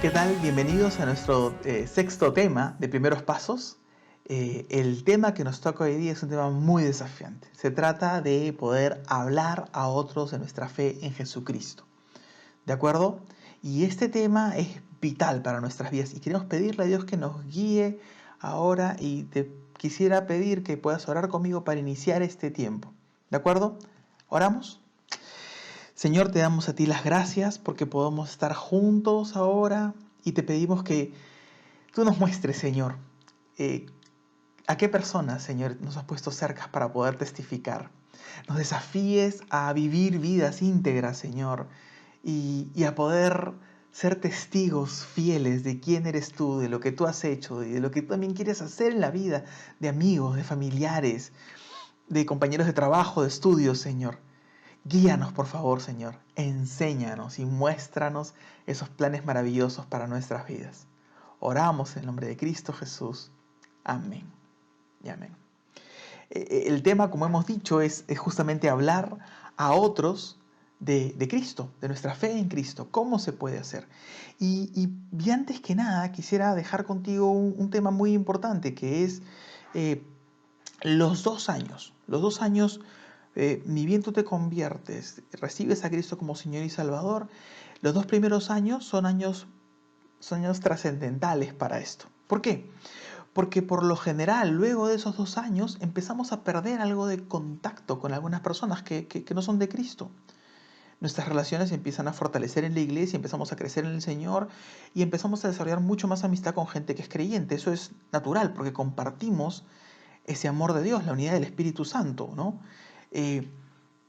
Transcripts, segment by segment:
¿Qué tal? Bienvenidos a nuestro sexto tema de Primeros Pasos. El tema que nos toca hoy día es un tema muy desafiante. Se trata de poder hablar a otros de nuestra fe en Jesucristo. ¿De acuerdo? Y este tema es vital para nuestras vidas y queremos pedirle a Dios que nos guíe ahora y te quisiera pedir que puedas orar conmigo para iniciar este tiempo. ¿De acuerdo? ¿Oramos? Señor, te damos a ti las gracias porque podemos estar juntos ahora y te pedimos que tú nos muestres, Señor, eh, a qué personas, Señor, nos has puesto cerca para poder testificar. Nos desafíes a vivir vidas íntegras, Señor, y a poder ser testigos fieles de quién eres tú, de lo que tú has hecho y de lo que tú también quieres hacer en la vida de amigos, de familiares, de compañeros de trabajo, de estudios, Señor. Guíanos, por favor, Señor. Enséñanos y muéstranos esos planes maravillosos para nuestras vidas. Oramos en el nombre de Cristo Jesús. Amén y amén. El tema, como hemos dicho, es justamente hablar a otros de Cristo, de nuestra fe en Cristo. ¿Cómo se puede hacer? Y antes que nada, quisiera dejar contigo un tema muy importante, que es los 2 años. Los 2 años, ni bien tú te conviertes, recibes a Cristo como Señor y Salvador, los 2 primeros años son años trascendentales para esto. ¿Por qué? Porque por lo general, luego de esos 2 años, empezamos a perder algo de contacto con algunas personas que no son de Cristo. Nuestras relaciones se empiezan a fortalecer en la iglesia, empezamos a crecer en el Señor y empezamos a desarrollar mucho más amistad con gente que es creyente. Eso es natural porque compartimos ese amor de Dios, la unidad del Espíritu Santo, ¿no? Eh,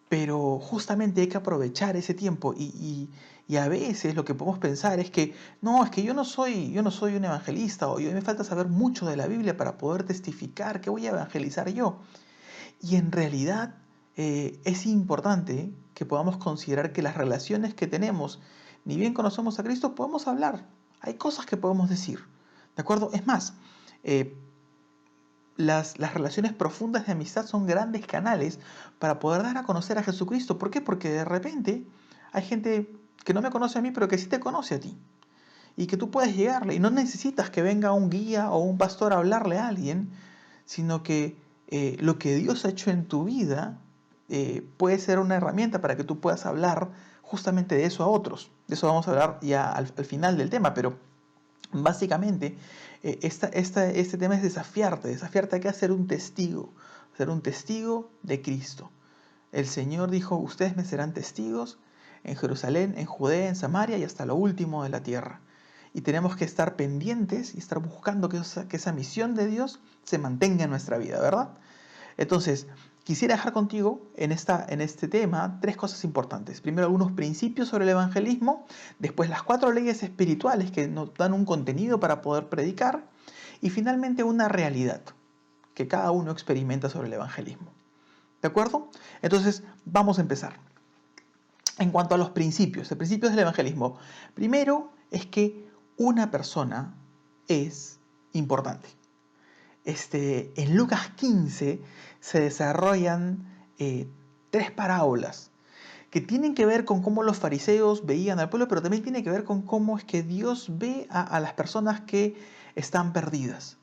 pero justamente hay que aprovechar ese tiempo y a veces lo que podemos pensar es que no, es que yo no soy un evangelista o me falta saber mucho de la Biblia para poder testificar, ¿qué voy a evangelizar yo? Y en realidad es importante que podamos considerar que las relaciones que tenemos, ni bien conocemos a Cristo, podemos hablar. Hay cosas que podemos decir, ¿de acuerdo? Es más, las relaciones profundas de amistad son grandes canales para poder dar a conocer a Jesucristo. ¿Por qué? Porque de repente hay gente que no me conoce a mí, pero que sí te conoce a ti. Y que tú puedes llegarle. Y no necesitas que venga un guía o un pastor a hablarle a alguien, sino que lo que Dios ha hecho en tu vida puede ser una herramienta para que tú puedas hablar justamente de eso a otros. De eso vamos a hablar ya al final del tema, pero básicamente, este tema es desafiarte a que ser un testigo de Cristo. El Señor dijo, ustedes me serán testigos en Jerusalén, en Judea, en Samaria y hasta lo último de la tierra. Y tenemos que estar pendientes y estar buscando que esa misión de Dios se mantenga en nuestra vida, ¿verdad? Entonces, quisiera dejar contigo en este tema 3 cosas importantes. Primero, algunos principios sobre el evangelismo, después las 4 leyes espirituales que nos dan un contenido para poder predicar y finalmente una realidad que cada uno experimenta sobre el evangelismo. ¿De acuerdo? Entonces, vamos a empezar. En cuanto a los principios del evangelismo, primero es que una persona es importante. En Lucas 15 se desarrollan 3 parábolas que tienen que ver con cómo los fariseos veían al pueblo, pero también tiene que ver con cómo es que Dios ve a las personas que están perdidas.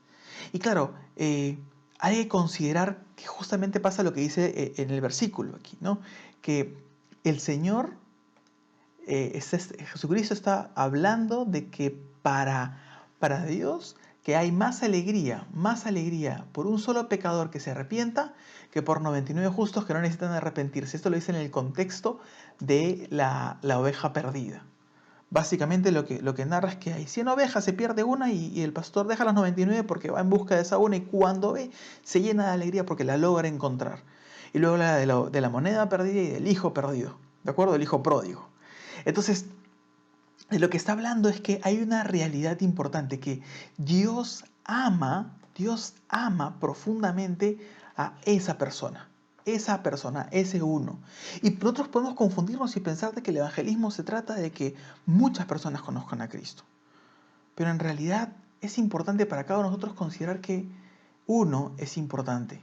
Y claro, hay que considerar que justamente pasa lo que dice en el versículo aquí, ¿no? Que el Señor, Jesucristo está hablando de que para Dios que hay más alegría por un solo pecador que se arrepienta que por 99 justos que no necesitan arrepentirse. Esto lo dice en el contexto de la oveja perdida. Básicamente lo que narra es que hay 100 ovejas, se pierde una y el pastor deja las 99 porque va en busca de esa una y cuando ve se llena de alegría porque la logra encontrar. Y luego la de la moneda perdida y del hijo perdido, ¿de acuerdo? El hijo pródigo. Entonces, de lo que está hablando es que hay una realidad importante, que Dios ama profundamente a esa persona, ese uno. Y nosotros podemos confundirnos y pensar de que el evangelismo se trata de que muchas personas conozcan a Cristo. Pero en realidad es importante para cada uno de nosotros considerar que uno es importante.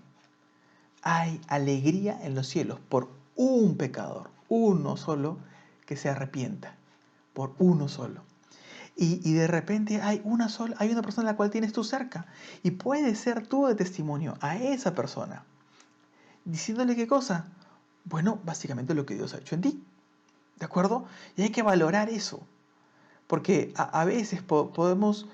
Hay alegría en los cielos por un pecador, uno solo, que se arrepienta. Por uno solo. Y de repente hay una persona a la cual tienes tú cerca. Y puedes ser tú de testimonio a esa persona. Diciéndole qué cosa. Bueno, básicamente lo que Dios ha hecho en ti. ¿De acuerdo? Y hay que valorar eso. Porque a veces podemos,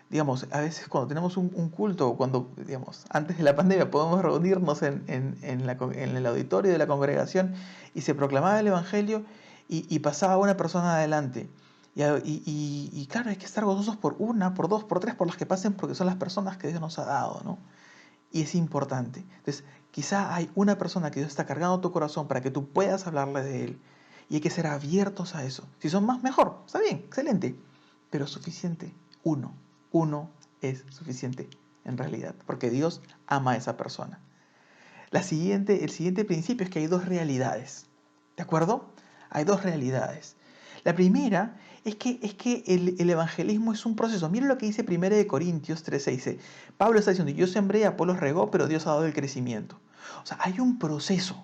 digamos, a veces cuando tenemos un culto, cuando, digamos, antes de la pandemia podemos reunirnos en el auditorio de la congregación y se proclamaba el Evangelio y pasaba una persona adelante. Y claro, hay que estar gozosos por una, por dos, por tres, por las que pasen, porque son las personas que Dios nos ha dado, ¿no? Y es importante. Entonces, quizá hay una persona que Dios está cargando tu corazón para que tú puedas hablarle de Él. Y hay que ser abiertos a eso. Si son más, mejor. Está bien, excelente. Pero suficiente. Uno. Uno es suficiente en realidad. Porque Dios ama a esa persona. El siguiente principio es que hay dos realidades. ¿De acuerdo? Hay dos realidades. La primera es que el evangelismo es un proceso. Miren lo que dice 1 Corintios 3:6. Dice, Pablo está diciendo, yo sembré, Apolos regó, pero Dios ha dado el crecimiento. O sea, hay un proceso.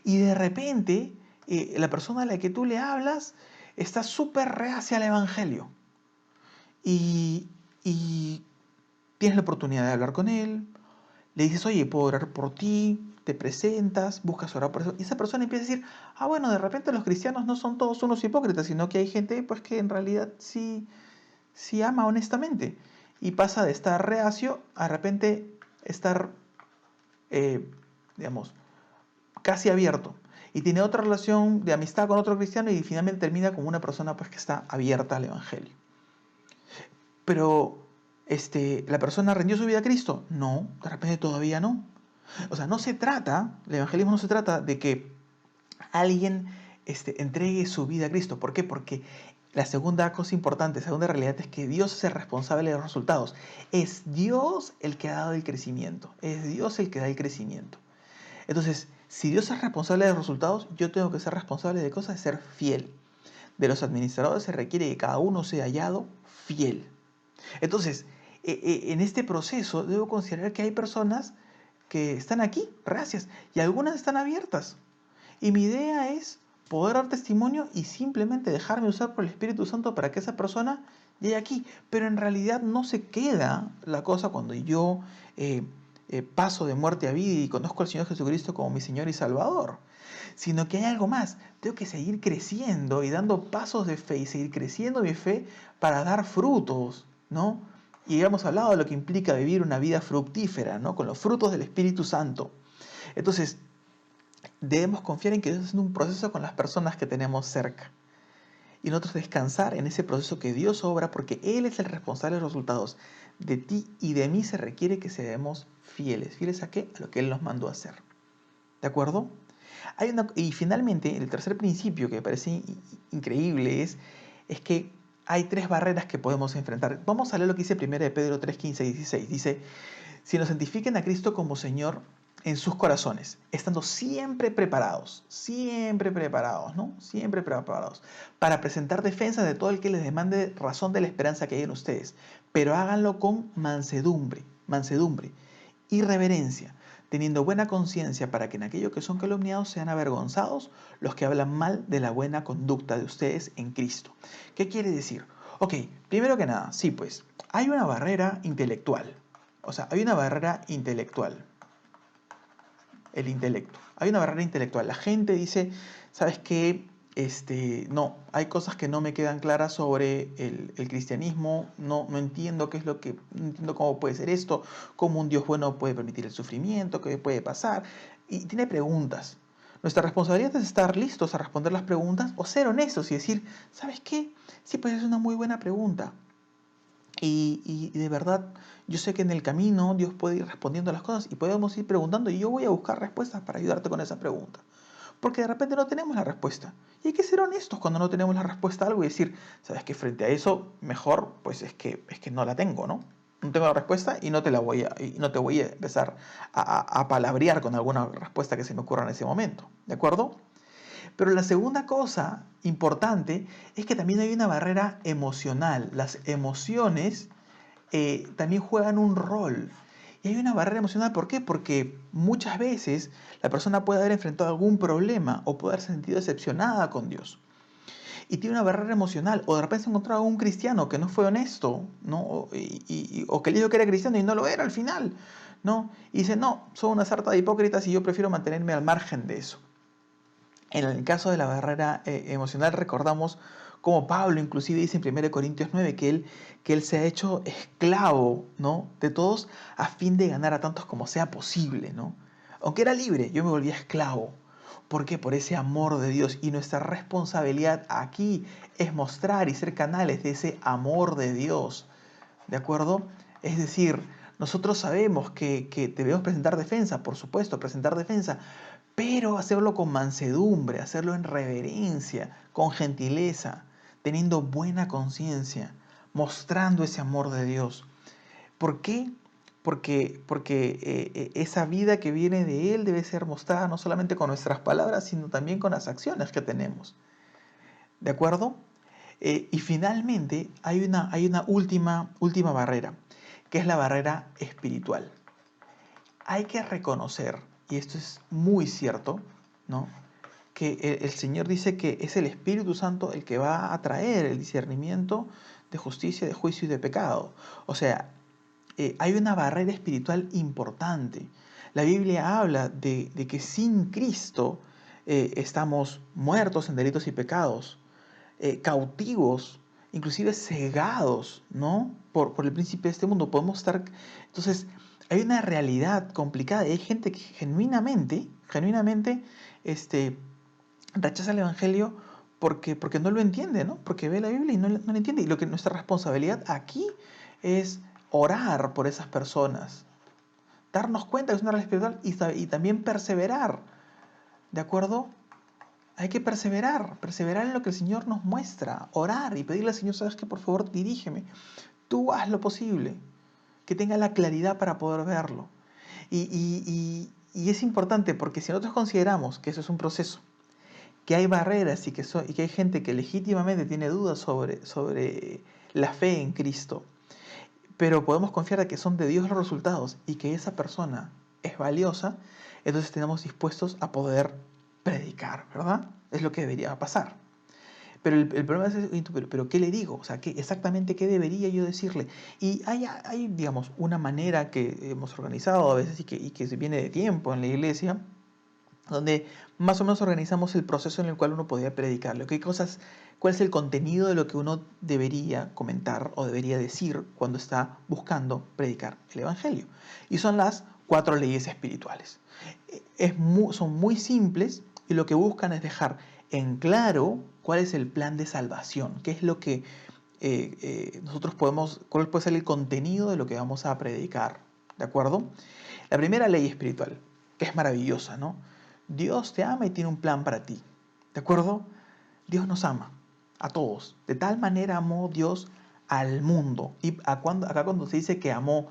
Y de repente, la persona a la que tú le hablas está súper reacia al evangelio. Y tienes la oportunidad de hablar con él, le dices, oye, puedo orar por ti, te presentas, buscas orar por eso. Y esa persona empieza a decir, bueno, de repente los cristianos no son todos unos hipócritas, sino que hay gente pues que en realidad sí ama honestamente. Y pasa de estar reacio a de repente estar, digamos, casi abierto. Y tiene otra relación de amistad con otro cristiano y finalmente termina como una persona pues que está abierta al evangelio. Pero, ¿la persona rindió su vida a Cristo? No, de repente todavía no. O sea, el evangelismo no se trata de que alguien entregue su vida a Cristo. ¿Por qué? Porque la segunda cosa importante, la segunda realidad es que Dios es el responsable de los resultados. Es Dios el que ha dado el crecimiento. Es Dios el que da el crecimiento. Entonces, si Dios es responsable de los resultados, yo tengo que ser responsable de cosas, de ser fiel. De los administradores se requiere que cada uno sea hallado fiel. Entonces, en este proceso debo considerar que hay personas que están aquí, reacias, y algunas están abiertas. Y mi idea es poder dar testimonio y simplemente dejarme usar por el Espíritu Santo para que esa persona llegue aquí. Pero en realidad no se queda la cosa cuando yo paso de muerte a vida y conozco al Señor Jesucristo como mi Señor y Salvador. Sino que hay algo más. Tengo que seguir creciendo y dando pasos de fe y seguir creciendo mi fe para dar frutos, ¿no? Y hemos hablado de lo que implica vivir una vida fructífera, ¿no? Con los frutos del Espíritu Santo. Entonces, debemos confiar en que Dios está haciendo un proceso con las personas que tenemos cerca. Y nosotros descansar en ese proceso que Dios obra porque Él es el responsable de los resultados. De ti y de mí se requiere que seamos fieles. ¿Fieles a qué? A lo que Él nos mandó a hacer. ¿De acuerdo? Y finalmente, el tercer principio que me parece increíble es que hay tres barreras que podemos enfrentar. Vamos a leer lo que dice 1 Pedro 3, 15 y 16. Dice, si nos santifiquen a Cristo como Señor en sus corazones, estando siempre preparados, ¿no? Siempre preparados, para presentar defensa de todo el que les demande razón de la esperanza que hay en ustedes, pero háganlo con mansedumbre y reverencia, teniendo buena conciencia para que en aquello que son calumniados sean avergonzados los que hablan mal de la buena conducta de ustedes en Cristo. ¿Qué quiere decir? Ok, primero que nada, sí pues, hay una barrera intelectual. O sea, hay una barrera intelectual. El intelecto. Hay una barrera intelectual. La gente dice, ¿sabes qué? No, hay cosas que no me quedan claras sobre el cristianismo, no entiendo qué es lo que, no entiendo cómo puede ser esto, cómo un Dios bueno puede permitir el sufrimiento, qué puede pasar, y tiene preguntas. Nuestra responsabilidad es estar listos a responder las preguntas o ser honestos y decir, ¿sabes qué? Sí, pues es una muy buena pregunta. Y de verdad, yo sé que en el camino Dios puede ir respondiendo a las cosas y podemos ir preguntando y yo voy a buscar respuestas para ayudarte con esa pregunta. Porque de repente no tenemos la respuesta. Y hay que ser honestos cuando no tenemos la respuesta a algo y decir, sabes que frente a eso, mejor pues es que no la tengo, ¿no? No tengo la respuesta y no te voy a empezar a palabrear con alguna respuesta que se me ocurra en ese momento. ¿De acuerdo? Pero la segunda cosa importante es que también hay una barrera emocional. Las emociones también juegan un rol. Y hay una barrera emocional, ¿por qué? Porque muchas veces la persona puede haber enfrentado algún problema o puede haber sentido decepcionada con Dios. y tiene una barrera emocional, o de repente se encontraba un cristiano que no fue honesto, ¿no? O que le dijo que era cristiano y no lo era al final, ¿no? Y dice, no, son una sarta de hipócritas y yo prefiero mantenerme al margen de eso. En el caso de la barrera emocional recordamos como Pablo inclusive dice en 1 Corintios 9 que él se ha hecho esclavo, ¿no? De todos a fin de ganar a tantos como sea posible, ¿no? Aunque era libre, yo me volví esclavo. ¿Por qué? Por ese amor de Dios. Y nuestra responsabilidad aquí es mostrar y ser canales de ese amor de Dios. ¿De acuerdo? Es decir, nosotros sabemos que debemos presentar defensa, por supuesto, presentar defensa, pero hacerlo con mansedumbre, hacerlo en reverencia, con gentileza, teniendo buena conciencia, mostrando ese amor de Dios. ¿Por qué? Porque esa vida que viene de Él debe ser mostrada no solamente con nuestras palabras, sino también con las acciones que tenemos. ¿De acuerdo? Y finalmente hay una última barrera, que es la barrera espiritual. Hay que reconocer, y esto es muy cierto, ¿no? Que el Señor dice que es el Espíritu Santo el que va a traer el discernimiento de justicia, de juicio y de pecado. O sea, hay una barrera espiritual importante. La Biblia habla de que sin Cristo estamos muertos en delitos y pecados, cautivos, inclusive cegados, ¿no? Por el príncipe de este mundo. Podemos estar... Entonces, hay una realidad complicada y hay gente que genuinamente, rechaza el Evangelio porque no lo entiende, ¿no? Porque ve la Biblia y no lo entiende. Y lo que nuestra responsabilidad aquí es orar por esas personas, darnos cuenta que es una realidad espiritual y también perseverar, ¿de acuerdo? Hay que perseverar en lo que el Señor nos muestra, orar y pedirle al Señor, ¿sabes qué? Por favor, dirígeme. Tú haz lo posible, que tenga la claridad para poder verlo. Y es importante porque si nosotros consideramos que eso es un proceso, que hay barreras y que hay gente que legítimamente tiene dudas sobre la fe en Cristo, pero podemos confiar de que son de Dios los resultados y que esa persona es valiosa, entonces tenemos dispuestos a poder predicar, ¿verdad? Es lo que debería pasar. Pero el problema es, pero ¿qué le digo? O sea, exactamente qué debería yo decirle? Y hay, digamos, una manera que hemos organizado a veces y que se viene de tiempo en la iglesia, donde más o menos organizamos el proceso en el cual uno podía predicarle. ¿Cuál es el contenido de lo que uno debería comentar o debería decir cuando está buscando predicar el Evangelio? Y son las 4 leyes espirituales. Son muy simples y lo que buscan es dejar en claro cuál es el plan de salvación, qué es lo que cuál puede ser el contenido de lo que vamos a predicar. ¿De acuerdo? La primera ley espiritual, que es maravillosa, ¿no? Dios te ama y tiene un plan para ti. ¿De acuerdo? Dios nos ama a todos. De tal manera amó Dios al mundo. Y acá cuando se dice que amó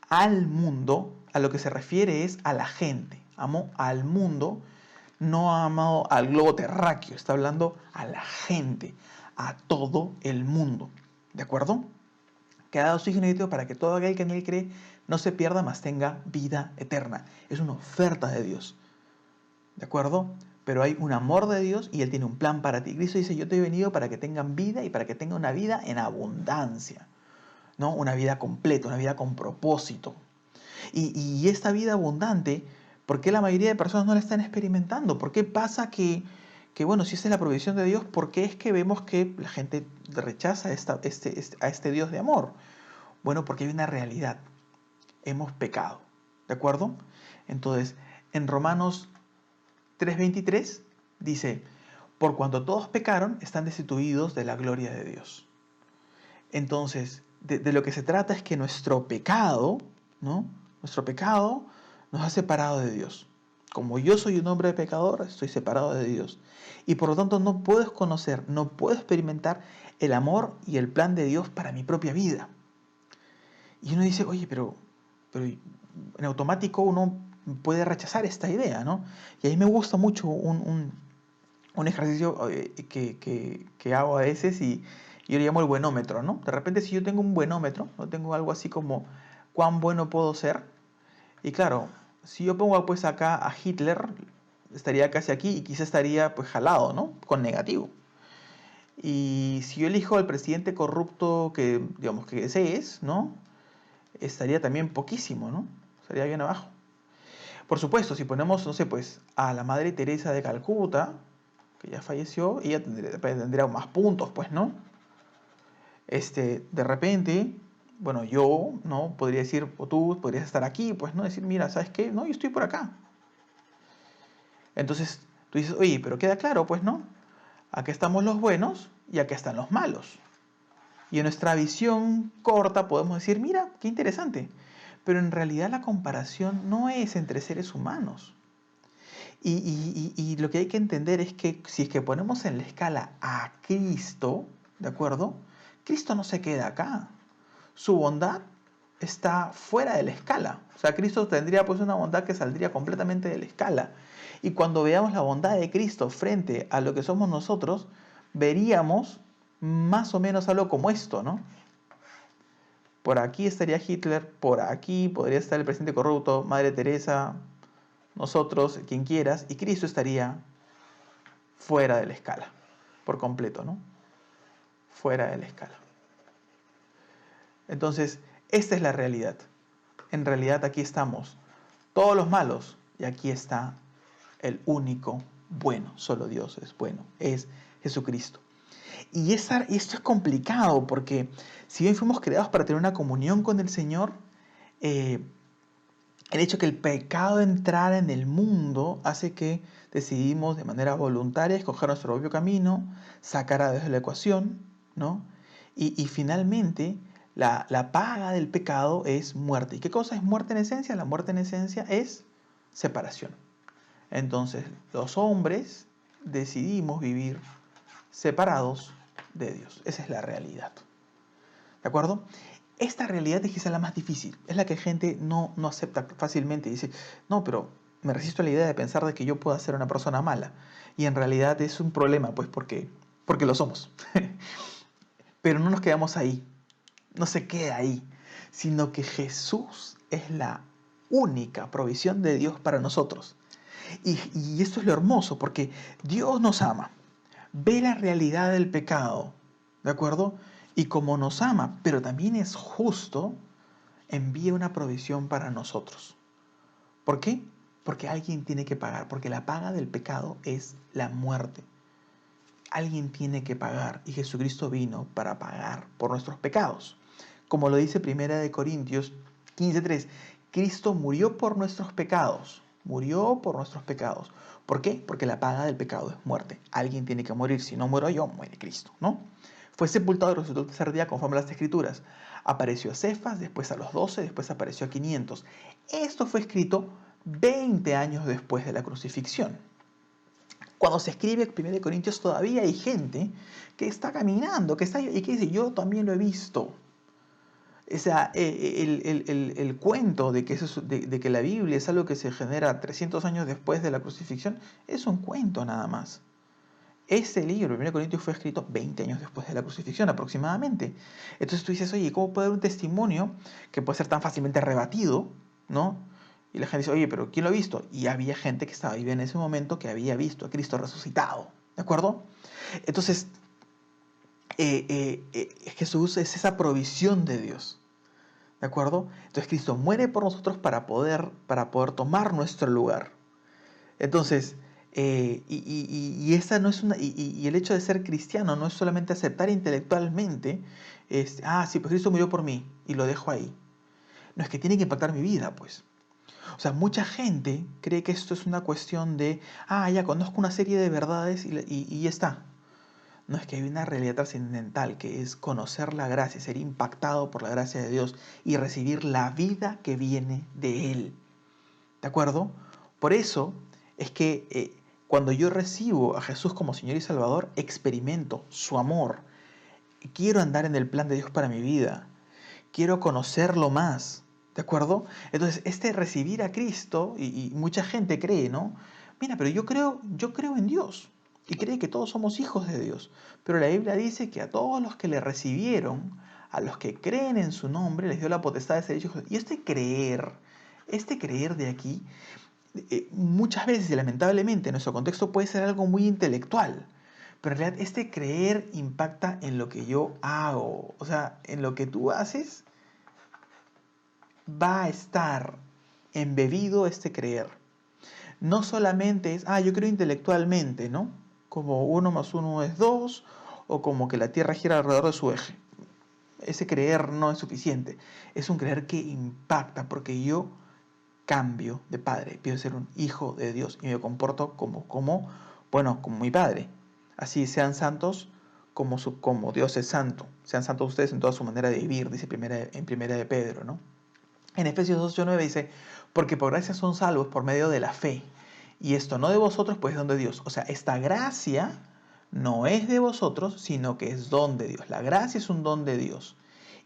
al mundo, a lo que se refiere es a la gente. Amó al mundo, no ha amado al globo terráqueo. Está hablando a la gente, a todo el mundo. ¿De acuerdo? Que ha dado su Hijo unigénito para que todo aquel que en él cree no se pierda, mas tenga vida eterna. Es una oferta de Dios. ¿De acuerdo? Pero hay un amor de Dios y Él tiene un plan para ti. Cristo dice, yo te he venido para que tengan vida y para que tengan una vida en abundancia, ¿no? Una vida completa, una vida con propósito. Y esta vida abundante, ¿por qué la mayoría de personas no la están experimentando? ¿Por qué pasa bueno, si esta es la provisión de Dios, ¿por qué es que vemos que la gente rechaza a este Dios de amor? Bueno, porque hay una realidad. Hemos pecado, ¿de acuerdo? Entonces, en Romanos 3:23 dice, por cuanto todos pecaron, están destituidos de la gloria de Dios. Entonces, de lo que se trata es que nuestro pecado, ¿no? Nuestro pecado nos ha separado de Dios. Como yo soy un hombre pecador, estoy separado de Dios. Y por lo tanto no puedo conocer, no puedo experimentar el amor y el plan de Dios para mi propia vida. Y uno dice, oye, pero en automático uno puede rechazar esta idea, ¿no? Y a mí me gusta mucho un ejercicio que hago a veces y yo le llamo el buenómetro, ¿no? De repente si yo tengo un buenómetro, ¿no? Tengo algo así como cuán bueno puedo ser, y claro, si yo pongo pues acá a Hitler, estaría casi aquí y quizá estaría pues jalado, ¿no? Con negativo. Y si yo elijo al presidente corrupto que, digamos, que desees, ¿no? Estaría también poquísimo, ¿no? Estaría bien abajo. Por supuesto, si ponemos, no sé, pues, a la Madre Teresa de Calcuta, que ya falleció, ella tendría más puntos, pues, ¿no? De repente, bueno, yo, ¿no? Podría decir, o tú podrías estar aquí, pues, ¿no? Decir, mira, ¿sabes qué? No, yo estoy por acá. Entonces, tú dices, oye, pero queda claro, pues, ¿no? Acá estamos los buenos y acá están los malos. Y en nuestra visión corta podemos decir, mira, qué interesante. Pero en realidad la comparación no es entre seres humanos. Y lo que hay que entender es que si es que ponemos en la escala a Cristo, ¿de acuerdo? Cristo no se queda acá. Su bondad está fuera de la escala. O sea, Cristo tendría pues una bondad que saldría completamente de la escala. Y cuando veamos la bondad de Cristo frente a lo que somos nosotros, veríamos más o menos algo como esto, ¿no? Por aquí estaría Hitler, por aquí podría estar el presidente corrupto, Madre Teresa, nosotros, quien quieras, y Cristo estaría fuera de la escala, por completo, ¿no? Fuera de la escala. Entonces, esta es la realidad. En realidad aquí estamos todos los malos y aquí está el único bueno. Solo Dios es bueno, es Jesucristo. Y esto es complicado porque si bien fuimos creados para tener una comunión con el Señor, el hecho de que el pecado entrara en el mundo hace que decidimos de manera voluntaria escoger nuestro propio camino, sacar a Dios de la ecuación, ¿no? Y finalmente, la paga del pecado es muerte. ¿Y qué cosa es muerte en esencia? La muerte en esencia es separación. Entonces, los hombres decidimos vivir separados de Dios. Esa es la realidad. ¿De acuerdo? Esta realidad es quizá la más difícil, es la que gente no acepta fácilmente. Dice, no, pero me resisto a la idea de pensar de que yo pueda ser una persona mala. Y en realidad es un problema, pues porque lo somos. Pero no nos quedamos ahí, no se queda ahí, sino que Jesús es la única provisión de Dios para nosotros. Y esto es lo hermoso, porque Dios nos ama, ve la realidad del pecado, ¿de acuerdo? Y como nos ama, pero también es justo, envía una provisión para nosotros. ¿Por qué? Porque alguien tiene que pagar, porque la paga del pecado es la muerte. Alguien tiene que pagar y Jesucristo vino para pagar por nuestros pecados. Como lo dice 1 Corintios 15:3, Cristo murió por nuestros pecados. Murió por nuestros pecados. ¿Por qué? Porque la paga del pecado es muerte. Alguien tiene que morir. Si no muero yo, muere Cristo, ¿no? Fue sepultado y resucitó el tercer día conforme a las Escrituras. Apareció a Cefas, después a los 12, después apareció a 500. Esto fue escrito 20 años después de la crucifixión. Cuando se escribe 1 Corintios todavía hay gente que está caminando, que está y que dice, yo también lo he visto. O sea, el cuento de que la Biblia es algo que se genera 300 años después de la crucifixión es un cuento nada más. Este libro, 1 Corintios, fue escrito 20 años después de la crucifixión aproximadamente. Entonces tú dices, oye, ¿cómo puede haber un testimonio que puede ser tan fácilmente rebatido, ¿no? Y la gente dice, oye, pero ¿quién lo ha visto? Y había gente que estaba viva en ese momento que había visto a Cristo resucitado, ¿de acuerdo? Entonces, Jesús es esa provisión de Dios, ¿de acuerdo? Entonces Cristo muere por nosotros para poder tomar nuestro lugar. Entonces, esa no es y el hecho de ser cristiano no es solamente aceptar intelectualmente, sí, pues Cristo murió por mí y lo dejo ahí. No, es que tiene que impactar mi vida, pues. O sea, mucha gente cree que esto es una cuestión de, ya conozco una serie de verdades y ya está. No, es que hay una realidad trascendental que es conocer la gracia, ser impactado por la gracia de Dios y recibir la vida que viene de Él. ¿De acuerdo? Por eso es que cuando yo recibo a Jesús como Señor y Salvador, experimento su amor. Quiero andar en el plan de Dios para mi vida. Quiero conocerlo más. ¿De acuerdo? Entonces, recibir a Cristo, y mucha gente cree, ¿no? Mira, pero yo creo en Dios. Y cree que todos somos hijos de Dios. Pero la Biblia dice que a todos los que le recibieron, a los que creen en su nombre, les dio la potestad de ser hijos. Y este creer de aquí, muchas veces y lamentablemente en nuestro contexto puede ser algo muy intelectual. Pero en realidad este creer impacta en lo que yo hago. O sea, en lo que tú haces va a estar embebido este creer. No solamente es, yo creo intelectualmente, ¿no? Como 1 más 1 es 2, o como que la Tierra gira alrededor de su eje. Ese creer no es suficiente. Es un creer que impacta, porque yo cambio de padre. Pido ser un hijo de Dios y me comporto como mi padre. Así sean santos como Dios es santo. Sean santos ustedes en toda su manera de vivir, dice en primera de Pedro, ¿no? En Efesios 2:8-9 dice, porque por gracia son salvos por medio de la fe. Y esto no de vosotros, pues es don de Dios. O sea, esta gracia no es de vosotros, sino que es don de Dios. La gracia es un don de Dios.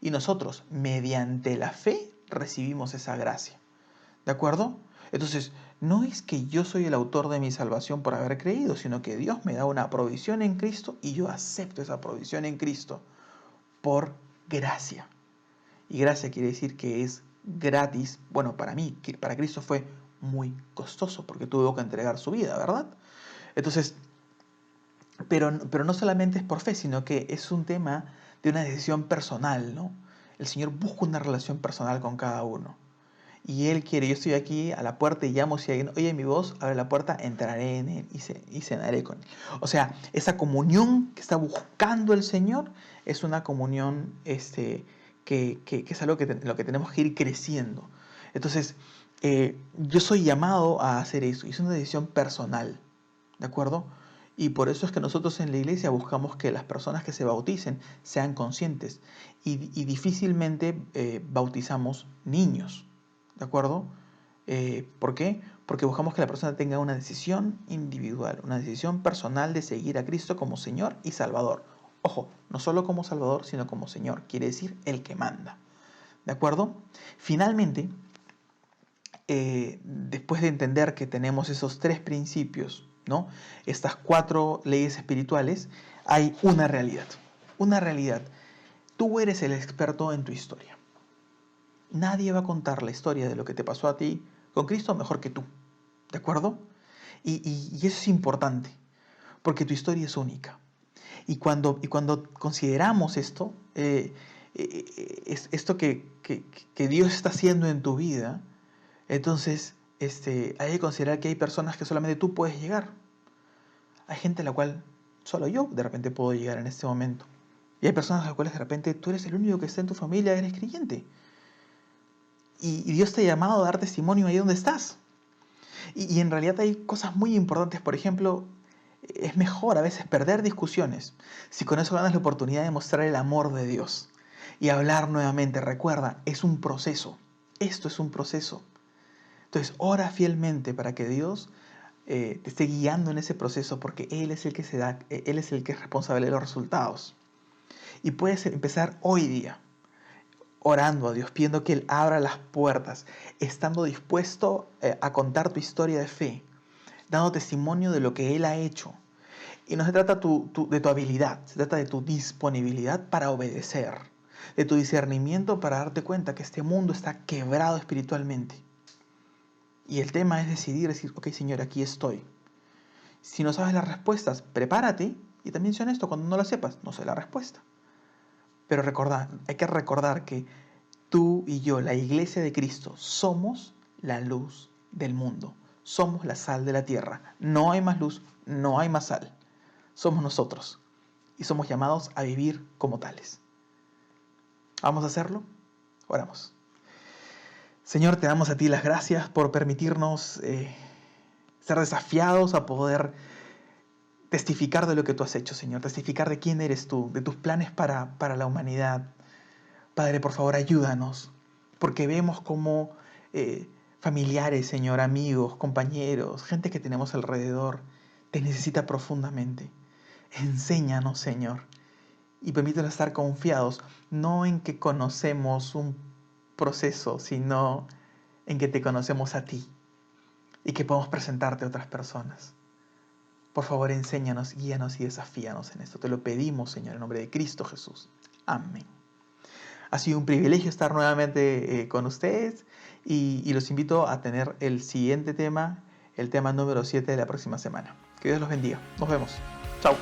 Y nosotros, mediante la fe, recibimos esa gracia. ¿De acuerdo? Entonces, no es que yo soy el autor de mi salvación por haber creído, sino que Dios me da una provisión en Cristo y yo acepto esa provisión en Cristo por gracia. Y gracia quiere decir que es gratis. Bueno, para mí, para Cristo fue muy costoso porque tuvo que entregar su vida, ¿verdad? Entonces, pero no solamente es por fe, sino que es un tema de una decisión personal, ¿no? El Señor busca una relación personal con cada uno. Y Él quiere, yo estoy aquí a la puerta y llamo, si alguien oye mi voz, abre la puerta, entraré en Él y cenaré con Él. O sea, esa comunión que está buscando el Señor es una comunión que es algo lo que tenemos que ir creciendo. Entonces, yo soy llamado a hacer eso, y es una decisión personal, ¿de acuerdo? Y por eso es que nosotros en la iglesia buscamos que las personas que se bauticen sean conscientes y difícilmente bautizamos niños. ¿De acuerdo? ¿Por qué? Porque buscamos que la persona tenga una decisión individual, una decisión personal de seguir a Cristo como Señor y Salvador. Ojo, no solo como Salvador, sino como Señor. Quiere decir el que manda. ¿De acuerdo? Finalmente, después de entender que tenemos esos 3 principios, ¿no? Estas 4 leyes espirituales, hay una realidad. Una realidad. Tú eres el experto en tu historia. Nadie va a contar la historia de lo que te pasó a ti con Cristo mejor que tú. ¿De acuerdo? Y eso es importante, porque tu historia es única. Y cuando consideramos esto, esto que Dios está haciendo en tu vida, entonces hay que considerar que hay personas que solamente tú puedes llegar. Hay gente a la cual solo yo de repente puedo llegar en este momento. Y hay personas a las cuales de repente tú eres el único que está en tu familia, eres creyente. Y Dios te ha llamado a dar testimonio ahí donde estás. Y en realidad hay cosas muy importantes. Por ejemplo, es mejor a veces perder discusiones si con eso ganas la oportunidad de mostrar el amor de Dios y hablar nuevamente. Recuerda, es un proceso. Esto es un proceso. Entonces, ora fielmente para que Dios te esté guiando en ese proceso, porque Él es el que Él es el que es responsable de los resultados. Y puedes empezar hoy día orando a Dios, pidiendo que Él abra las puertas, estando dispuesto a contar tu historia de fe, dando testimonio de lo que Él ha hecho. Y no se trata de tu habilidad, se trata de tu disponibilidad para obedecer, de tu discernimiento para darte cuenta que este mundo está quebrado espiritualmente. Y el tema es decir, ok Señor, aquí estoy. Si no sabes las respuestas, prepárate y también sé honesto, cuando no las sepas, no sé la respuesta. Pero hay que recordar que tú y yo, la iglesia de Cristo, somos la luz del mundo. Somos la sal de la tierra. No hay más luz, no hay más sal. Somos nosotros. Y somos llamados a vivir como tales. ¿Vamos a hacerlo? Oramos. Señor, te damos a ti las gracias por permitirnos ser desafiados a poder testificar de lo que tú has hecho, Señor. Testificar de quién eres tú, de tus planes para la humanidad. Padre, por favor, ayúdanos, porque vemos como familiares, Señor, amigos, compañeros, gente que tenemos alrededor, te necesita profundamente. Enséñanos, Señor, y permítanos estar confiados, no en que conocemos un proceso, sino en que te conocemos a ti y que podemos presentarte a otras personas. Por favor, enséñanos, guíanos y desafíanos en esto. Te lo pedimos, Señor, en nombre de Cristo Jesús. Amén. Ha sido un privilegio estar nuevamente con ustedes y los invito a tener el siguiente tema, el tema número 7 de la próxima semana. Que Dios los bendiga. Nos vemos. Chao.